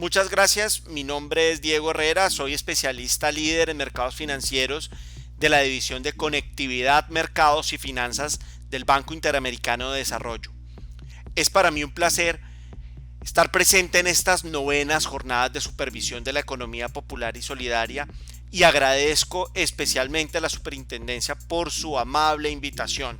Muchas gracias, mi nombre es Diego Herrera, soy especialista líder en mercados financieros de la División de Conectividad, Mercados y Finanzas del Banco Interamericano de Desarrollo. Es para mí un placer estar presente en estas novenas jornadas de supervisión de la economía popular y solidaria y agradezco especialmente a la Superintendencia por su amable invitación.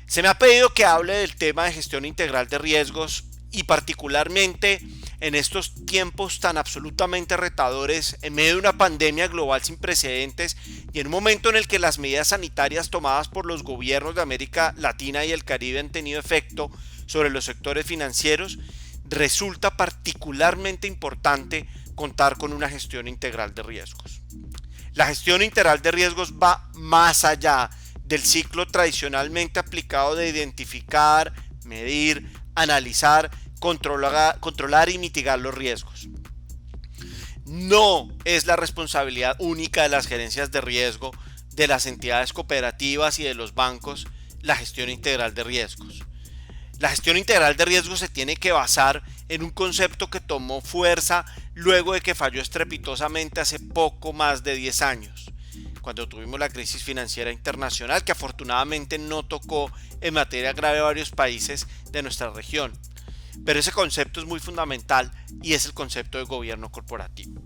Se me ha pedido que hable del tema de gestión integral de riesgos y particularmente en estos tiempos tan absolutamente retadores, en medio de una pandemia global sin precedentes y en un momento en el que las medidas sanitarias tomadas por los gobiernos de América Latina y el Caribe han tenido efecto sobre los sectores financieros, resulta particularmente importante contar con una gestión integral de riesgos. La gestión integral de riesgos va más allá del ciclo tradicionalmente aplicado de identificar, medir, analizar, controlar y mitigar los riesgos. No es la responsabilidad única de las gerencias de riesgo, de las entidades cooperativas y de los bancos la gestión integral de riesgos. La gestión integral de riesgos se tiene que basar en un concepto que tomó fuerza luego de que falló estrepitosamente hace poco más de 10 años, cuando tuvimos la crisis financiera internacional que afortunadamente no tocó en materia grave a varios países de nuestra región. Pero ese concepto es muy fundamental y es el concepto de gobierno corporativo.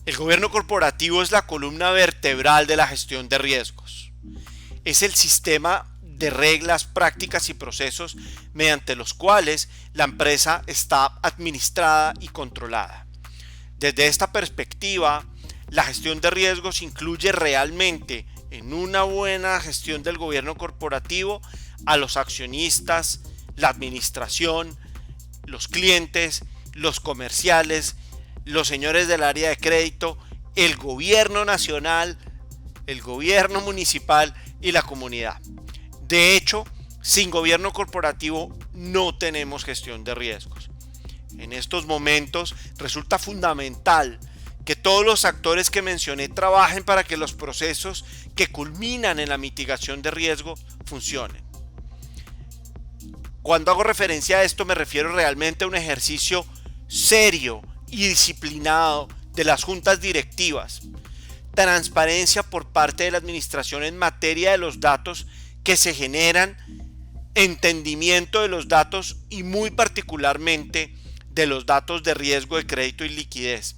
El gobierno corporativo es la columna vertebral de la gestión de riesgos. Es el sistema de reglas, prácticas y procesos mediante los cuales la empresa está administrada y controlada. Desde esta perspectiva, la gestión de riesgos incluye realmente en una buena gestión del gobierno corporativo a los accionistas, la administración, los clientes, los comerciales, los señores del área de crédito, el gobierno nacional, el gobierno municipal y la comunidad. De hecho, sin gobierno corporativo no tenemos gestión de riesgos. En estos momentos resulta fundamental que todos los actores que mencioné trabajen para que los procesos que culminan en la mitigación de riesgo funcionen. Cuando hago referencia a esto me refiero realmente a un ejercicio serio y disciplinado de las juntas directivas, transparencia por parte de la administración en materia de los datos que se generan, entendimiento de los datos y muy particularmente de los datos de riesgo de crédito y liquidez.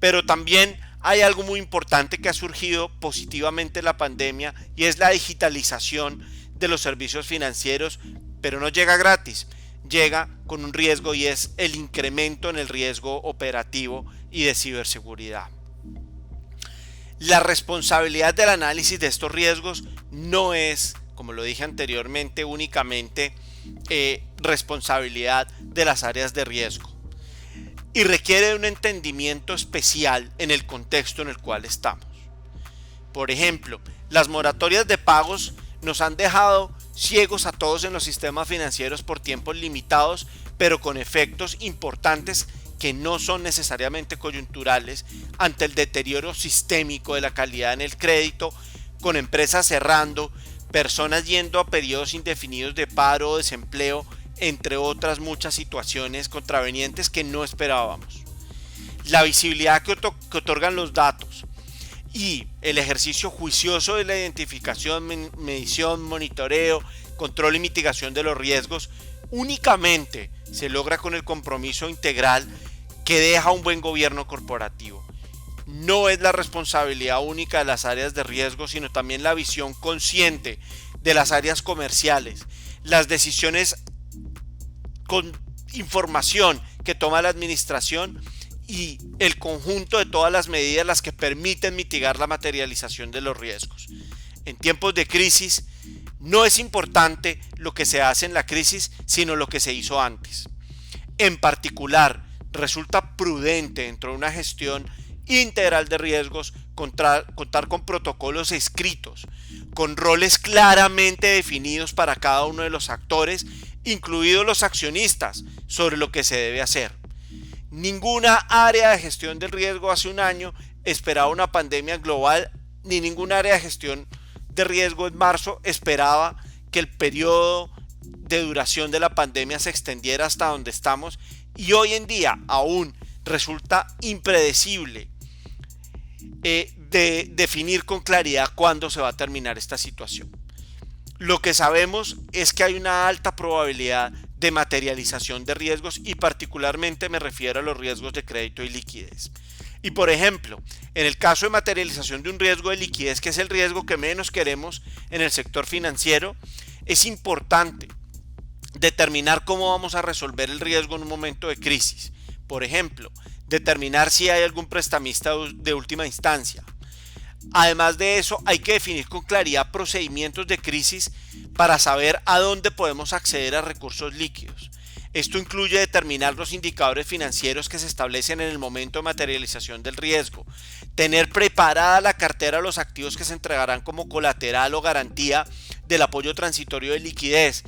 Pero también hay algo muy importante que ha surgido positivamente en la pandemia y es la digitalización de los servicios financieros, pero no llega gratis, llega con un riesgo y es el incremento en el riesgo operativo y de ciberseguridad. La responsabilidad del análisis de estos riesgos no es, como lo dije anteriormente, únicamente responsabilidad de las áreas de riesgo y requiere de un entendimiento especial en el contexto en el cual estamos. Por ejemplo, las moratorias de pagos nos han dejado ciegos a todos en los sistemas financieros por tiempos limitados, pero con efectos importantes que no son necesariamente coyunturales ante el deterioro sistémico de la calidad en el crédito, con empresas cerrando, personas yendo a periodos indefinidos de paro o desempleo, entre otras muchas situaciones contravenientes que no esperábamos. La visibilidad que otorgan los datos y el ejercicio juicioso de la identificación, medición, monitoreo, control y mitigación de los riesgos únicamente se logra con el compromiso integral que deja un buen gobierno corporativo. No es la responsabilidad única de las áreas de riesgo, sino también la visión consciente de las áreas comerciales, las decisiones con información que toma la administración y el conjunto de todas las medidas las que permiten mitigar la materialización de los riesgos. En tiempos de crisis no es importante lo que se hace en la crisis, sino lo que se hizo antes. En particular, resulta prudente dentro de una gestión integral de riesgos contar con protocolos escritos, con roles claramente definidos para cada uno de los actores, incluidos los accionistas, sobre lo que se debe hacer. Ninguna área de gestión del riesgo hace un año esperaba una pandemia global, ni ningún área de gestión de riesgo en marzo esperaba que el periodo de duración de la pandemia se extendiera hasta donde estamos, y hoy en día aún resulta impredecible de definir con claridad cuándo se va a terminar esta situación. Lo que sabemos es que hay una alta probabilidad de materialización de riesgos, y particularmente me refiero a los riesgos de crédito y liquidez. Y por ejemplo, en el caso de materialización de un riesgo de liquidez, que es el riesgo que menos queremos en el sector financiero, es importante determinar cómo vamos a resolver el riesgo en un momento de crisis. Por ejemplo, determinar si hay algún prestamista de última instancia. Además de eso, hay que definir con claridad procedimientos de crisis para saber a dónde podemos acceder a recursos líquidos. Esto incluye determinar los indicadores financieros que se establecen en el momento de materialización del riesgo, tener preparada la cartera de los activos que se entregarán como colateral o garantía del apoyo transitorio de liquidez,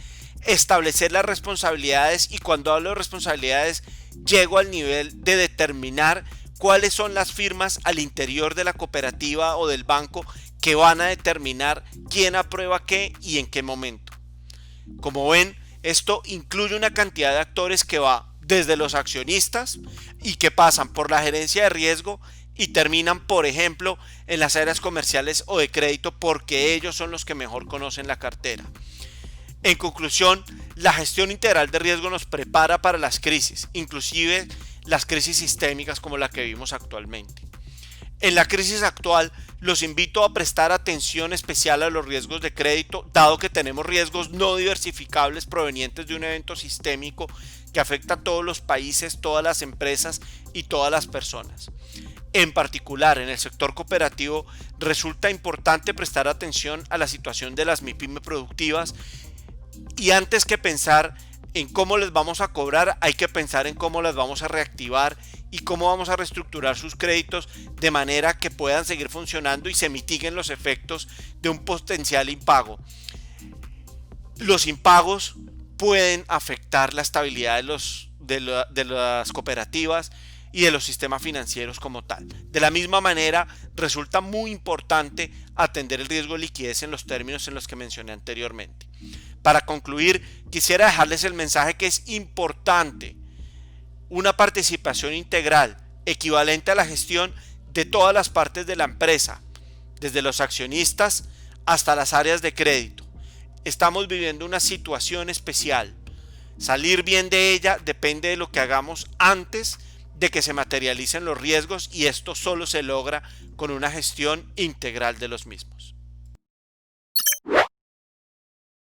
establecer las responsabilidades, y cuando hablo de responsabilidades llego al nivel de determinar cuáles son las firmas al interior de la cooperativa o del banco que van a determinar quién aprueba qué y en qué momento. Como ven, esto incluye una cantidad de actores que va desde los accionistas y que pasan por la gerencia de riesgo y terminan, por ejemplo, en las áreas comerciales o de crédito, porque ellos son los que mejor conocen la cartera. En conclusión, la gestión integral de riesgo nos prepara para las crisis, inclusive las crisis sistémicas como la que vivimos actualmente. En la crisis actual, los invito a prestar atención especial a los riesgos de crédito, dado que tenemos riesgos no diversificables provenientes de un evento sistémico que afecta a todos los países, todas las empresas y todas las personas. En particular, en el sector cooperativo, resulta importante prestar atención a la situación de las MIPYME productivas, y antes que pensar en cómo les vamos a cobrar, hay que pensar en cómo las vamos a reactivar y cómo vamos a reestructurar sus créditos de manera que puedan seguir funcionando y se mitiguen los efectos de un potencial impago. Los impagos pueden afectar la estabilidad de las cooperativas y de los sistemas financieros como tal. De la misma manera, resulta muy importante atender el riesgo de liquidez en los términos en los que mencioné anteriormente. Para concluir, quisiera dejarles el mensaje que es importante una participación integral, equivalente a la gestión de todas las partes de la empresa, desde los accionistas hasta las áreas de crédito. Estamos viviendo una situación especial. Salir bien de ella depende de lo que hagamos antes de que se materialicen los riesgos, y esto solo se logra con una gestión integral de los mismos.